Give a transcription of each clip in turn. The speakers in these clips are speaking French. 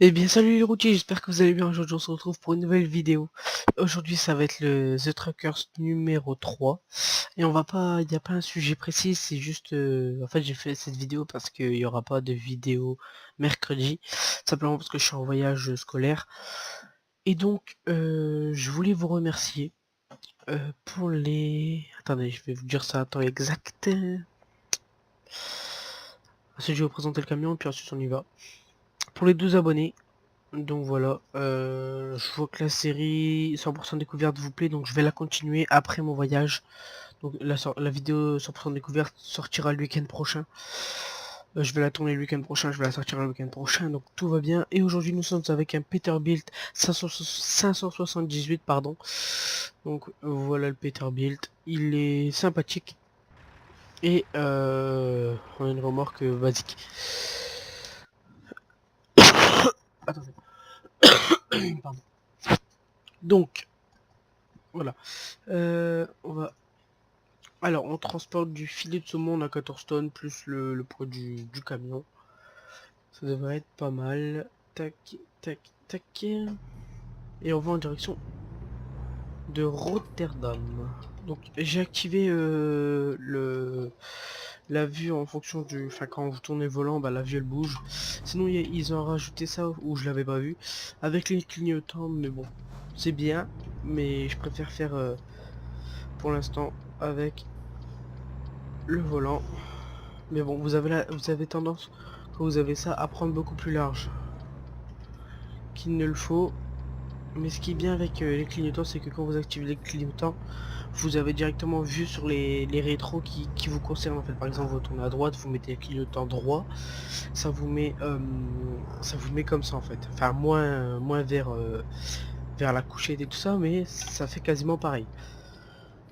Eh bien salut les routiers, j'espère que vous allez bien. Aujourd'hui on se retrouve pour une nouvelle vidéo. Aujourd'hui ça va être le The Truckers numéro 3. Et on va pas, il n'y a pas un sujet précis, c'est juste en fait j'ai fait cette vidéo parce qu'il n'y aura pas de vidéo mercredi, simplement parce que je suis en voyage scolaire. Et donc je voulais vous remercier pour les... Attendez, je vais vous dire ça à temps exact. Ensuite je vais vous présenter le camion, puis ensuite on y va. Pour les 12 abonnés. Donc voilà, je vois que la série 100% découverte vous plaît, donc je vais la continuer après mon voyage. Donc la vidéo 100% découverte sortira le week-end prochain. Je vais la tourner le week-end prochain, je vais la sortir le week-end prochain, donc tout va bien. Et aujourd'hui nous sommes avec un Peterbilt 578, pardon. Donc voilà le Peterbilt, il est sympathique. Et on a une remorque basique. Attendez. Pardon. Donc voilà. On va... Alors, on transporte du filet de saumon à 14 tonnes plus le poids du camion. Ça devrait être pas mal. Tac, tac, tac. Et on va en direction de Rotterdam. Donc, j'ai activé la vue en fonction du... Enfin, quand vous tournez le volant, bah, la vue elle bouge. Sinon, ils ont rajouté ça où je l'avais pas vu. Avec les clignotants, mais bon, c'est bien. Mais je préfère faire pour l'instant avec le volant. Mais bon, vous avez tendance, quand vous avez ça, à prendre beaucoup plus large qu'il ne le faut. Mais ce qui est bien avec les clignotants, c'est que quand vous activez les clignotants, vous avez directement vu sur les rétros qui vous concernent. En fait, par exemple, vous tournez à droite, vous mettez le clignotant droit, ça vous met comme ça en fait. Enfin, moins vers la couchette et tout ça, mais ça fait quasiment pareil.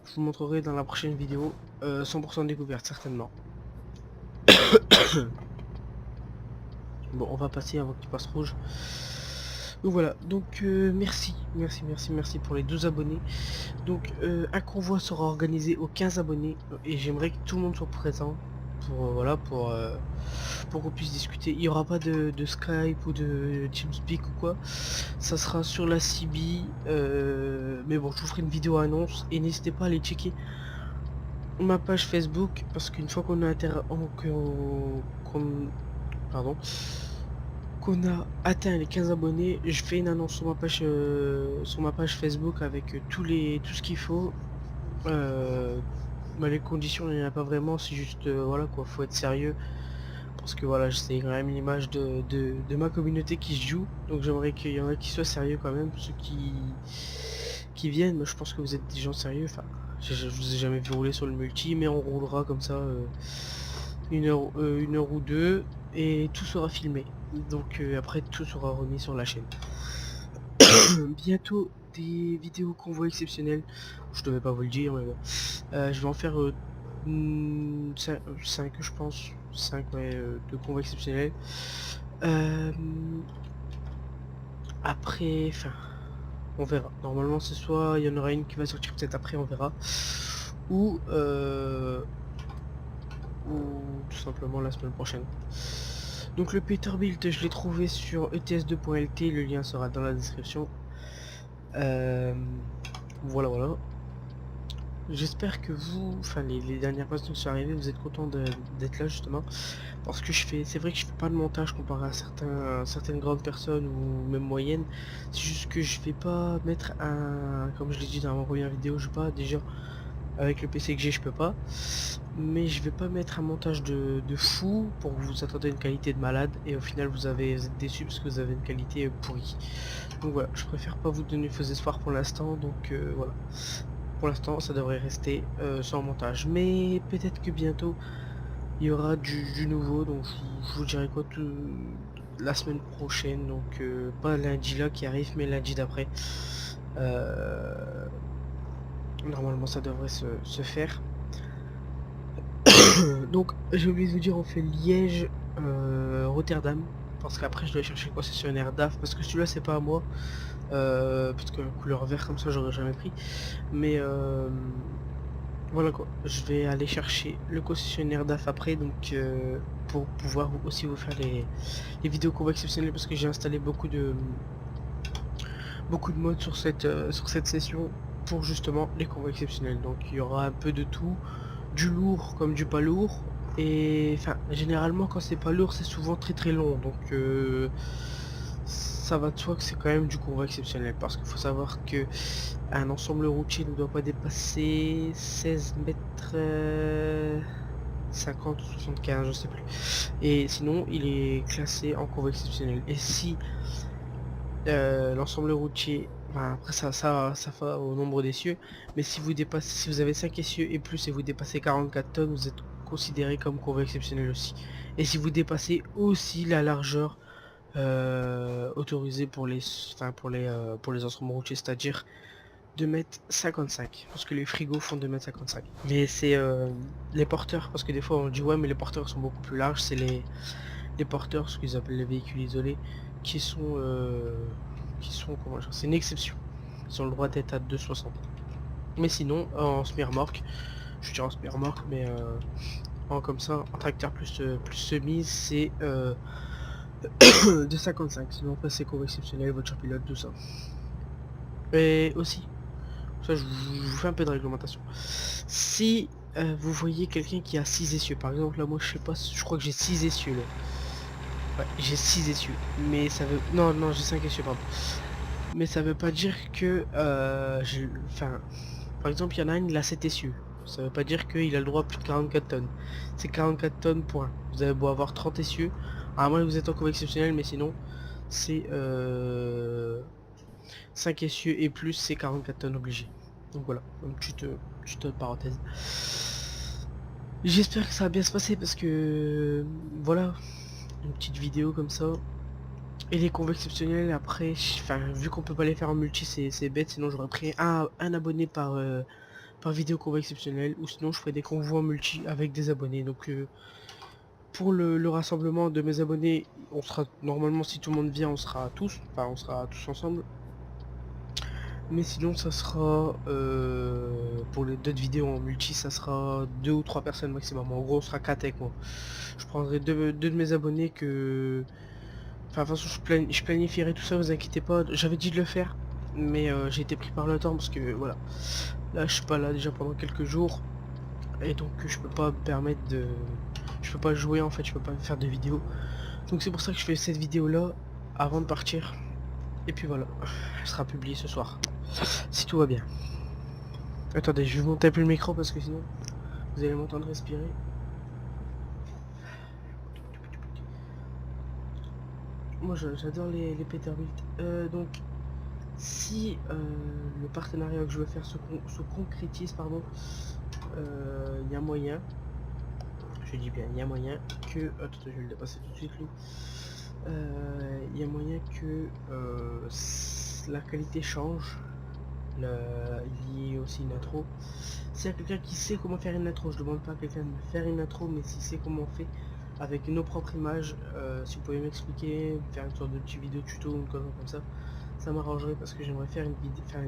Je vous montrerai dans la prochaine vidéo, 100% découverte certainement. Bon, on va passer avant qu'il passe rouge. Donc voilà, donc merci pour les 12 abonnés. Donc un convoi sera organisé aux 15 abonnés et j'aimerais que tout le monde soit présent pour voilà pour qu'on puisse discuter. Il n'y aura pas de Skype ou de TeamSpeak ou quoi. Ça sera sur la CB, mais bon, je vous ferai une vidéo annonce et n'hésitez pas à aller checker ma page Facebook parce qu'une fois qu'on a pardon, qu'on a atteint les 15 abonnés, je fais une annonce sur ma page Facebook avec tout ce qu'il faut. Bah, les conditions, il n'y en a pas vraiment, c'est juste voilà quoi, faut être sérieux parce que voilà, c'est quand même l'image de ma communauté qui se joue, donc j'aimerais qu'il y en ait qui soient sérieux quand même, ceux qui viennent. Moi je pense que vous êtes des gens sérieux, enfin je vous ai jamais vu rouler sur le multi, mais on roulera comme ça une heure ou deux et tout sera filmé, donc après tout sera remis sur la chaîne. Bientôt des vidéos convoi exceptionnelles, je devais pas vous le dire mais bon, je vais en faire 5 je pense, 5 ouais, de convoi exceptionnels. Après, enfin, on verra. Normalement c'est soit il y en aura une qui va sortir peut-être après, on verra, ou tout simplement la semaine prochaine. Donc le Peterbilt, je l'ai trouvé sur ets2.lt, le lien sera dans la description. Voilà. J'espère que vous, enfin les dernières personnes qui sont arrivées, vous êtes contents d'être là justement. Parce que c'est vrai que je fais pas de montage comparé à certaines grandes personnes ou même moyennes. C'est juste que je vais pas mettre comme je l'ai dit dans ma première vidéo, je sais pas, déjà avec le PC que j'ai je peux pas. Mais je vais pas mettre un montage de fou pour que vous attendez une qualité de malade et au final vous êtes déçu parce que vous avez une qualité pourrie. Donc voilà, je préfère pas vous donner faux espoirs pour l'instant, donc voilà. Pour l'instant ça devrait rester sans montage. Mais peut-être que bientôt il y aura du nouveau, donc je vous dirai quoi la semaine prochaine, donc pas lundi là qui arrive mais lundi d'après. Normalement ça devrait se faire. Donc j'ai oublié de vous dire, on fait Liège Rotterdam parce qu'après je dois chercher le concessionnaire DAF parce que celui-là c'est pas à moi, parce que la couleur vert comme ça j'aurais jamais pris, mais Voilà quoi, je vais aller chercher le concessionnaire DAF après, donc pour pouvoir aussi vous faire les vidéos combo exceptionnelles, parce que j'ai installé beaucoup de modes sur cette session pour justement les combos exceptionnels. Donc il y aura un peu de tout, du lourd comme du pas lourd, et enfin généralement quand c'est pas lourd c'est souvent très long, donc ça va de soi que c'est quand même du combo exceptionnel, parce qu'il faut savoir que un ensemble routier ne doit pas dépasser 16 mètres 50 ou 75, je sais plus, et sinon il est classé en combo exceptionnel. Et si l'ensemble routier, enfin, après ça va au nombre d'essieux, mais si vous dépassez, si vous avez 5 essieux et plus et vous dépassez 44 tonnes, vous êtes considéré comme convoi exceptionnel aussi. Et si vous dépassez aussi la largeur autorisée pour les, enfin, pour les ensembles routiers, c'est-à-dire 2,55 m, parce que les frigos font 2,55 m. Mais c'est les porteurs, parce que des fois on dit ouais mais les porteurs sont beaucoup plus larges, c'est les porteurs, ce qu'ils appellent les véhicules isolés, qui sont comment dire, c'est une exception. Ils ont le droit d'être à 2,60. Mais sinon, en semi-remorque, je dirais en semi-remorque, mais en comme ça, en tracteur plus semi, c'est 2,55. Sinon après c'est convoi exceptionnel, voiture pilote, tout ça. Et aussi, ça je vous fais un peu de réglementation. Si vous voyez quelqu'un qui a 6 essieux, par exemple là moi je sais pas, je crois que j'ai 6 essieux là. Ouais, j'ai 6 essieux, mais ça veut... Non, j'ai 5 essieux, pardon. Mais ça veut pas dire que... Enfin, par exemple, il y en a un, il a 7 essieux. Ça veut pas dire qu'il a le droit à plus de 44 tonnes. C'est 44 tonnes, point. Vous avez beau avoir 30 essieux. À moins que vous êtes en convoi exceptionnel, mais sinon, c'est 5 essieux et plus, c'est 44 tonnes obligé. Donc voilà, une petite parenthèse. J'espère que ça va bien se passer parce que... Voilà, une petite vidéo comme ça. Et les combos exceptionnels après, enfin vu qu'on peut pas les faire en multi c'est bête, sinon j'aurais pris un abonné par vidéo combo exceptionnel, ou sinon je ferais des convois en multi avec des abonnés. Donc pour le rassemblement de mes abonnés, on sera normalement, si tout le monde vient, on sera tous ensemble. Mais sinon ça sera pour les d'autres vidéos en multi, ça sera 2 ou 3 personnes maximum. En gros on sera 4 avec moi. Je prendrai deux de mes abonnés que... Enfin, de toute façon, je planifierai tout ça, vous inquiétez pas. J'avais dit de le faire, mais j'ai été pris par le temps parce que voilà. Là, je suis pas là déjà pendant quelques jours, et donc je peux pas me permettre de... Je peux pas jouer en fait, je peux pas faire de vidéo. Donc c'est pour ça que je fais cette vidéo là avant de partir. Et puis voilà, elle sera publiée ce soir, si tout va bien. Attendez, je vais monter un peu le micro parce que sinon vous allez m'entendre respirer. Moi j'adore les Peterbilt. Donc si le partenariat que je veux faire se concrétise, pardon, il y a moyen, je dis bien, il y a moyen que... Attends, je vais le dépasser tout de suite lui. Il y a moyen que la qualité change, il y a aussi une intro. S'il y a quelqu'un qui sait comment faire une intro, je demande pas à quelqu'un de me faire une intro, mais s'il sait comment on fait avec nos propres images, si vous pouvez m'expliquer, faire une sorte de petite vidéo tuto ou une chose comme ça m'arrangerait, parce que j'aimerais faire une vidéo, faire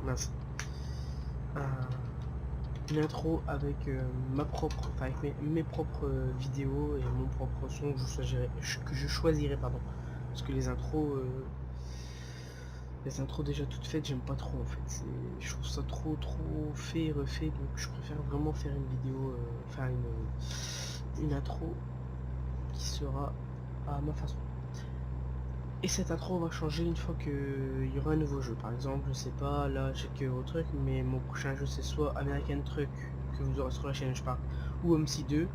mince, une intro avec ma propre, enfin avec mes propres vidéos et mon propre son que je choisirais, pardon, parce que les intros déjà toutes faites, j'aime pas trop en fait. Je trouve ça trop fait et refait, donc je préfère vraiment faire une vidéo, faire une intro qui sera à ma façon. Et cette intro va changer une fois qu'il y aura un nouveau jeu. Par exemple, je sais pas, là j'ai que vos trucs, mais mon prochain jeu c'est soit American Truck, que vous aurez sur la chaîne je parle, ou MC2.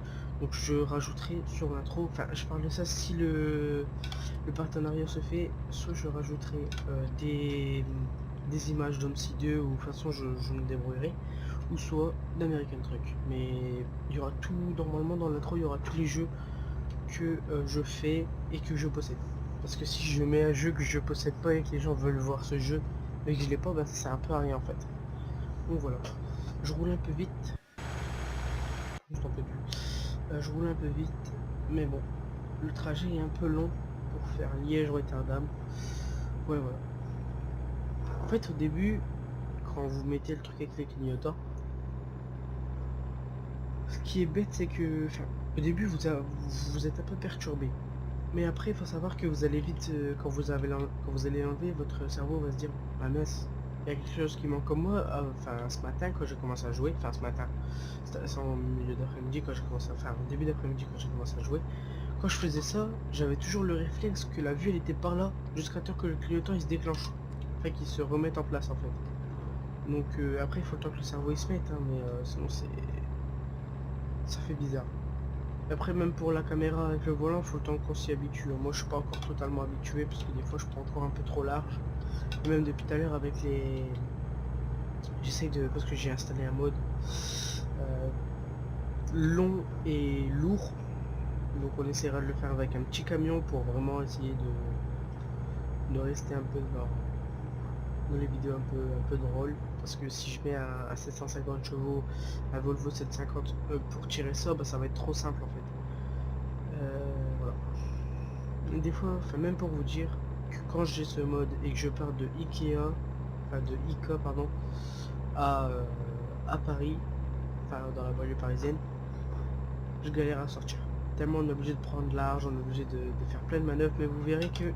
Donc je rajouterai sur l'intro, enfin je parle de ça si le partenariat se fait, soit je rajouterai des images d'MC2, ou de toute façon je me débrouillerai, ou soit d'American Truck. Mais il y aura tout, normalement dans l'intro il y aura tous les jeux que je fais et que je possède. Parce que si je mets un jeu que je possède pas et que les gens veulent voir ce jeu mais que je l'ai pas, bah ça sert un peu à rien en fait. Donc voilà. Je roule un peu vite. Je roule un peu vite, mais bon. Le trajet est un peu long pour faire Liège-Rotterdam. Ouais, voilà. En fait, au début, quand vous mettez le truc avec les clignotants. Ce qui est bête, c'est que, enfin, au début, vous êtes un peu perturbé. Mais après, il faut savoir que vous allez vite, quand vous allez enlever, votre cerveau va se dire, ah mince, il y a quelque chose qui manque comme moi. Enfin, ce matin, quand j'ai commencé à jouer, enfin ce matin, c'est en milieu d'après-midi quand j'ai commencé à faire, en début d'après-midi quand j'ai commencé à jouer, quand je faisais ça, j'avais toujours le réflexe que la vue elle était par là, jusqu'à temps que le clignotant il se déclenche, enfin qu'il se remette en place en fait. Donc après, il faut le temps que le cerveau il se mette, hein, mais sinon ça fait bizarre. Après, même pour la caméra avec le volant, faut le temps qu'on s'y habitue. Moi, je suis pas encore totalement habitué parce que des fois, je prends encore un peu trop large. Et même depuis tout à l'heure, avec les... J'essaye de... Parce que j'ai installé un mode euh, long et lourd. Donc, on essaiera de le faire avec un petit camion pour vraiment essayer de rester un peu dans les vidéos un peu drôles. Parce que si je mets à 750 chevaux, un Volvo 750 pour tirer ça, bah, ça va être trop simple en fait. Voilà. Des fois, enfin même pour vous dire que quand j'ai ce mode et que je pars de Ikea, enfin de Ika pardon, à Paris, enfin dans la banlieue parisienne, je galère à sortir. Tellement on est obligé de prendre large, on est obligé de faire plein de manœuvres, mais vous verrez que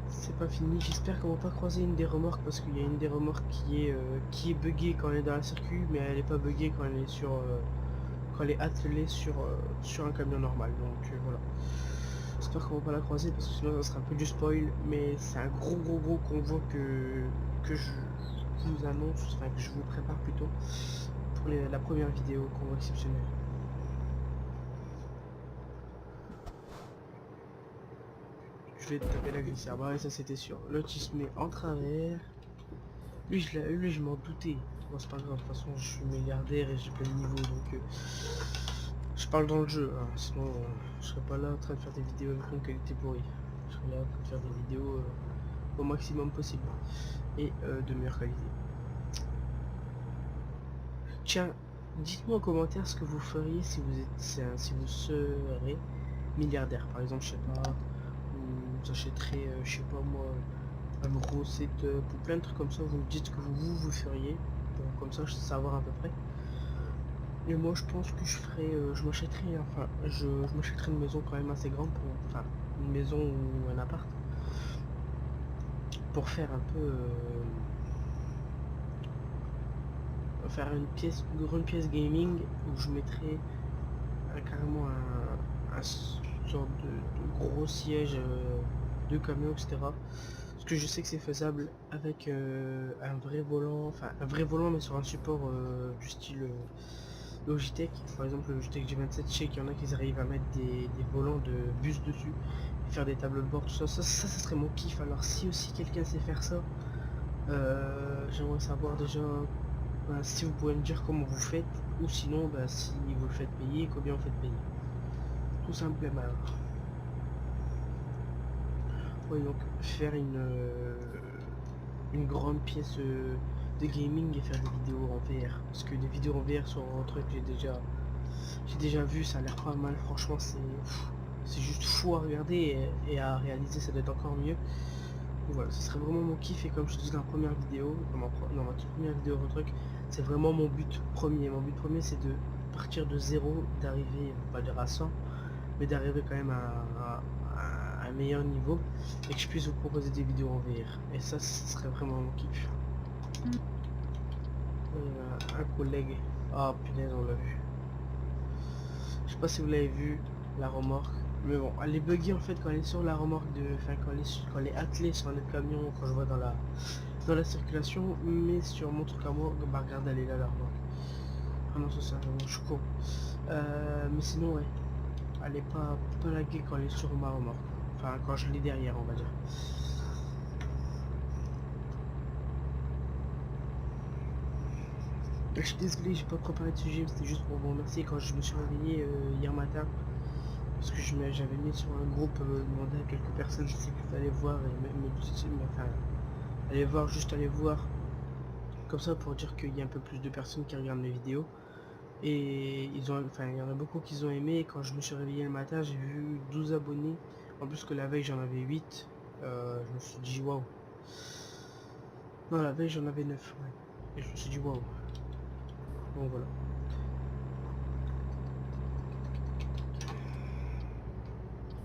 c'est pas fini. J'espère qu'on va pas croiser une des remorques parce qu'il y a une des remorques qui est buggée quand elle est dans la circuit, mais elle est pas buggée quand elle est sur quand elle est attelée sur un camion normal. Donc voilà. J'espère qu'on va pas la croiser parce que sinon ça sera un peu du spoil, mais c'est un gros convoi que je vous annonce, enfin que je vous prépare plutôt pour la première vidéo, convoi exceptionnel. Je vais taper la glissière, bah ouais, ça c'était sûr. L'autre il se met en travers. Lui je m'en doutais. Bon c'est pas grave, de toute façon je suis milliardaire et j'ai plein de niveaux donc je parle dans le jeu, hein. Sinon je serais pas là en train de faire des vidéos avec une qualité pourrie. Je serais là en train de faire des vidéos au maximum possible et de meilleure qualité. Tiens, dites-moi en commentaire ce que vous feriez si vous serez milliardaire. Par exemple, je sais pas, vous achèterez, je sais pas moi, un gros setup ou plein de trucs comme ça. Vous me dites ce que vous feriez. Bon, comme ça, je sais savoir à peu près. Et moi, je pense que je ferais, je m'achèterais, enfin, je m'achèterais une maison quand même assez grande pour, enfin, une maison ou un appart pour faire un peu. Faire une grande pièce gaming où je mettrais carrément un sorte de gros siège de camion, etc. Parce que je sais que c'est faisable avec un vrai volant, enfin un vrai volant mais sur un support du style Logitech. Par exemple le Logitech G27, je sais qu'il y en a qui arrivent à mettre des volants de bus dessus et faire des tableaux de bord, tout ça. Ça serait mon kiff. Alors si aussi quelqu'un sait faire ça, j'aimerais savoir déjà si vous pouvez me dire comment vous faites, ou sinon si vous le faites payer, combien vous faites payer. Tout simplement. Oui, donc faire une grande pièce de gaming et faire des vidéos en VR. Parce que des vidéos en VR sur un truc j'ai déjà vu, ça a l'air pas mal, franchement c'est juste fou à regarder et à réaliser ça doit être encore mieux. Donc voilà, ce serait vraiment mon kiff et comme je te dis dans la première vidéo, dans ma toute première vidéo truc, c'est vraiment mon but premier. Mon but premier c'est de partir de zéro, d'arriver, pas dire à 100, mais d'arriver quand même à un meilleur niveau et que je puisse vous proposer des vidéos en VR. Et ça, ce serait vraiment mon kiff. Un collègue. Ah punaise, on l'a vu. Je sais pas si vous l'avez vu, la remorque. Mais bon, elle est buggée en fait quand elle est sur la remorque de. Enfin quand elle est attelée sur un autre camion, quand je vois dans la circulation, mais sur mon truc à moi, bah regarde, elle est là la remorque. Ah non, ça je suis con. Mais sinon ouais. Elle est pas laguée quand elle est sur ma remorque. Enfin quand je l'ai derrière on va dire. Je suis désolé, j'ai pas préparé de sujet, c'était juste pour vous remercier quand je me suis réveillé hier matin. Parce que j'avais mis sur un groupe, demandé à quelques personnes si fallait voir et même enfin, aller voir. Comme ça pour dire qu'il y a un peu plus de personnes qui regardent mes vidéos. Et enfin il y en a beaucoup qui ont aimé et quand je me suis réveillé le matin j'ai vu 12 abonnés. En plus que la veille j'en avais 8. Je me suis dit waouh. Non, la veille, j'en avais 9, ouais. Et je me suis dit, waouh. Bon, voilà.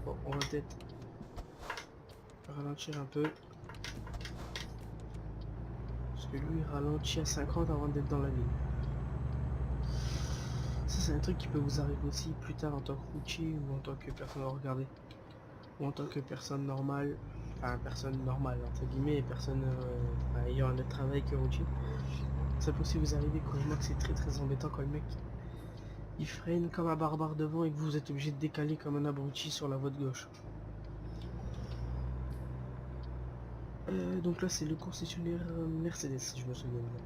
Bon, on va peut-être ralentir un peu. Parce que lui, il ralentit à 50 avant d'être dans la ville. Ça, c'est un truc qui peut vous arriver aussi plus tard en tant que routier ou en tant que personne à regarder. Ou en tant que personne normale. Enfin, personne normale, entre guillemets, personne ayant un autre travail que routier. Ça peut aussi vous arriver quand je vois que c'est très embêtant quand le mec il freine comme un barbare devant et que vous êtes obligé de décaler comme un abruti sur la voie de gauche. Donc là c'est le concessionnaire Mercedes si je me souviens bien.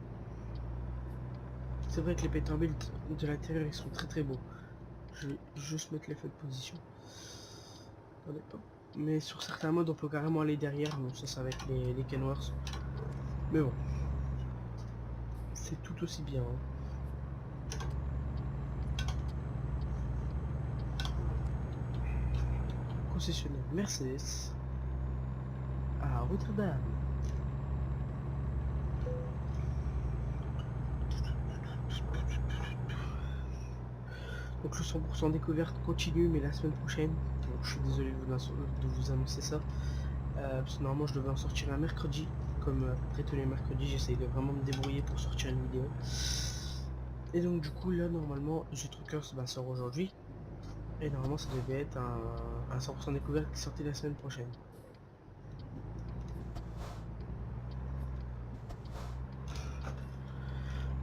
C'est vrai que les pétards de l'intérieur ils sont très beaux. Je vais juste mettre les feux de position. Attendez, hop. Mais sur certains modes on peut carrément aller derrière, bon ça va être les Kenworth. Mais bon, c'est tout aussi bien. Hein. Concessionnaire Mercedes à Rotterdam. Donc le 100% découverte continue mais la semaine prochaine. Donc je suis désolé de vous annoncer ça. Parce que normalement je devais en sortir un mercredi. Comme à peu près tous les mercredis, j'essaye de vraiment me débrouiller pour sortir une vidéo. Et donc du coup là normalement The Truckers sort aujourd'hui. Et normalement ça devait être un 100% découverte qui sortait la semaine prochaine.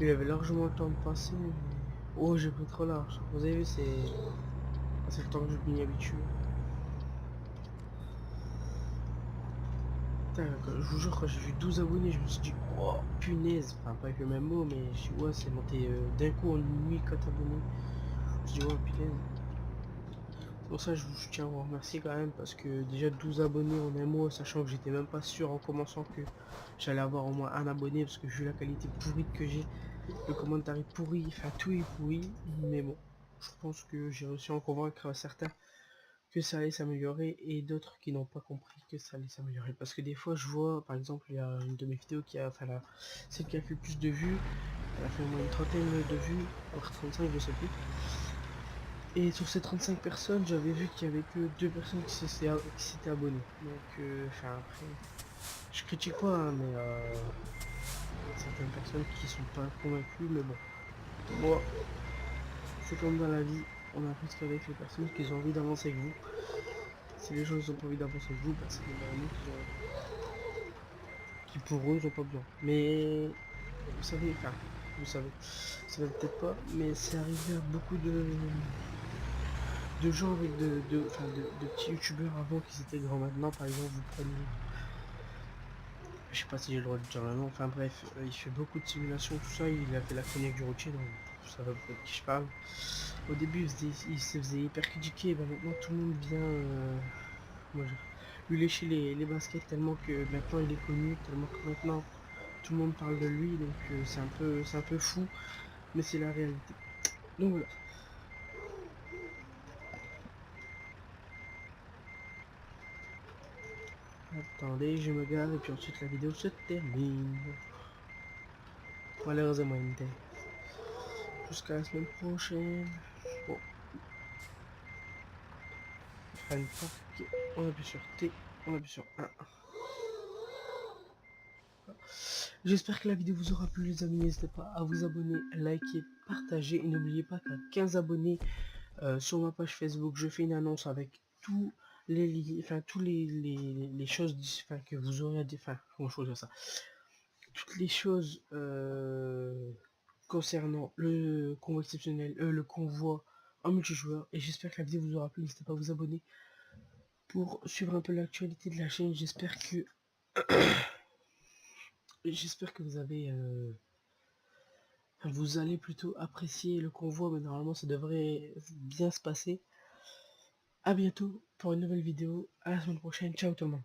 Il avait largement le temps de passer. Mais... oh j'ai pris trop large. Vous avez vu c'est le temps que je m'y habitue. Putain, je vous jure quand j'ai vu 12 abonnés je me suis dit oh punaise. Enfin pas avec le même mot mais je suis ouais c'est monté d'un coup en une nuit 4 abonnés. Je me suis dit oh punaise. Pour ça je tiens à vous remercier quand même parce que déjà 12 abonnés en un mois sachant que j'étais même pas sûr en commençant que j'allais avoir au moins un abonné parce que vu la qualité pourrie que j'ai, le commentaire est pourri, enfin tout est pourri, mais bon, je pense que j'ai réussi à en convaincre certains que ça allait s'améliorer et d'autres qui n'ont pas compris que ça allait s'améliorer parce que des fois je vois par exemple il y a une de mes vidéos qui a enfin celle qui a fait le plus de vues, elle a fait au moins une trentaine de vues, voire 35 je sais plus. Et sur ces 35 personnes, j'avais vu qu'il y avait que 2 personnes qui s'étaient abonnées. Donc, enfin après, je critique pas, hein, mais certaines personnes qui sont pas convaincues, mais bon. Moi, c'est comme dans la vie, on a plus qu'avec les personnes qui ont envie d'avancer avec vous. Si les gens ils ont pas envie d'avancer avec vous, bah c'est des barreaux qui pour eux ils ont pas besoin. Mais vous savez, enfin, vous savez peut-être pas, mais c'est arrivé à beaucoup de gens avec de petits youtubeurs avant qui étaient grands maintenant. Par exemple vous prenez, je sais pas si j'ai le droit de dire le nom, enfin bref, il fait beaucoup de simulations, tout ça, il a fait la chronique du routier, donc ça va peut-être de qui je parle. Au début il se faisait hyper critiquer, ben maintenant tout le monde vient moi, lui lécher les baskets tellement que maintenant il est connu, tellement que maintenant tout le monde parle de lui, donc c'est un peu fou, mais c'est la réalité. Donc voilà. Attendez, je me gare et puis ensuite la vidéo se termine. Malheureusement, jusqu'à la semaine prochaine. Bon, fan park. On appuie sur T, on appuie sur 1. J'espère que la vidéo vous aura plu les amis, n'hésitez pas à vous abonner, liker, partager et n'oubliez pas qu'à 15 abonnés sur ma page Facebook, je fais une annonce avec tous les enfin tous les choses que vous aurez à dire, enfin comment je peux dire ça, toutes les choses concernant le convoi exceptionnel, le convoi en multijoueur. Et j'espère que la vidéo vous aura plu, n'hésitez pas à vous abonner pour suivre un peu l'actualité de la chaîne. J'espère que vous allez plutôt apprécier le convoi, mais normalement ça devrait bien se passer. À bientôt pour une nouvelle vidéo, à la semaine prochaine, ciao tout le monde.